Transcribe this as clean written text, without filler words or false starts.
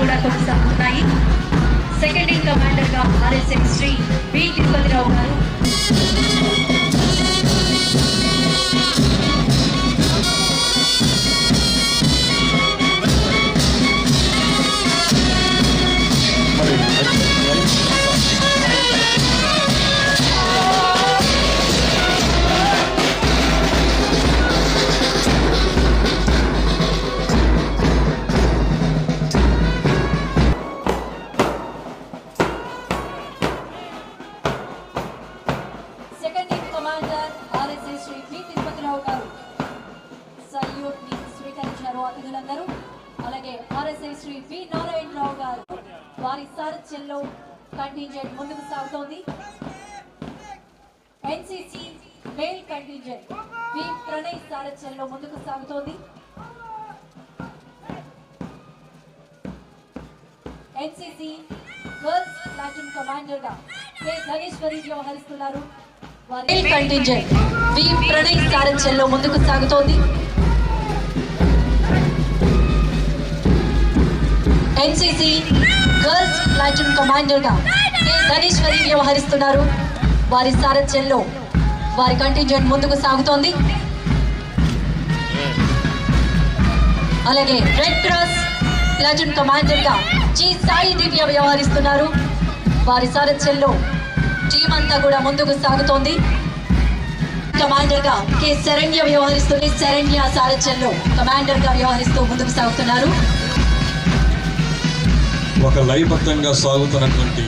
కూడా కొనసాగుతున్నాయి. Second in commander గా ఆర్ఎస్ఐ శ్రీ బి తిరుపతిరావు గారు, second in commander RSI Shri B Tirupati Rao గారు సల్యూట్ ని స్వీకరించారు అతిథులందరూ. అలాగే ఆర్ఎస్ఐ శ్రీ బి నారాయణరావు గారు వారి సారథ్యంలో కంటింజెంట్ ముందుకు సాగుతోంది. ఎన్సిసి మేల్ కంటింజెంట్ వి ప్రణయ్ సారథ్యంలో ముందుకు సాగుతోంది. ఎన్సిసి గర్ల్స్ ప్లాటూన్ కమాండర్ గా కె ధనేశ్వరి వ్యవహరిస్తున్నారు. వారి మేల్ కంటింజెంట్ వి ప్రణయ్ సారథ్యంలో ముందుకు సాగుతోంది. ఎన్సిసి గర్ల్స్ ప్లాటూన్ కమాండర్ గా కె ధనేశ్వరి వ్యవహరిస్తున్నారు. వారి సారథ్యంలో వారి కంటింజెంట్ ముందుకు సాగుతోంది. అలాగే రెడ్ క్రాస్ ప్లాటూన్ కమాండర్ గా జి సాయి దివ్య వ్యవహరిస్తున్నారు. వారి సారథ్యంలో టీం అంతా కూడా ముందుకు సాగుతోంది. కమాండర్ గా కె శరణ్య వ్యవహరిస్తుంది. శరణ్య సారథ్యంలో కమాండర్ గా వ్యవహరిస్తూ ముందుకు సాగుతున్నారు. ఒక లయబద్ధంగా సాగుతున్నటువంటి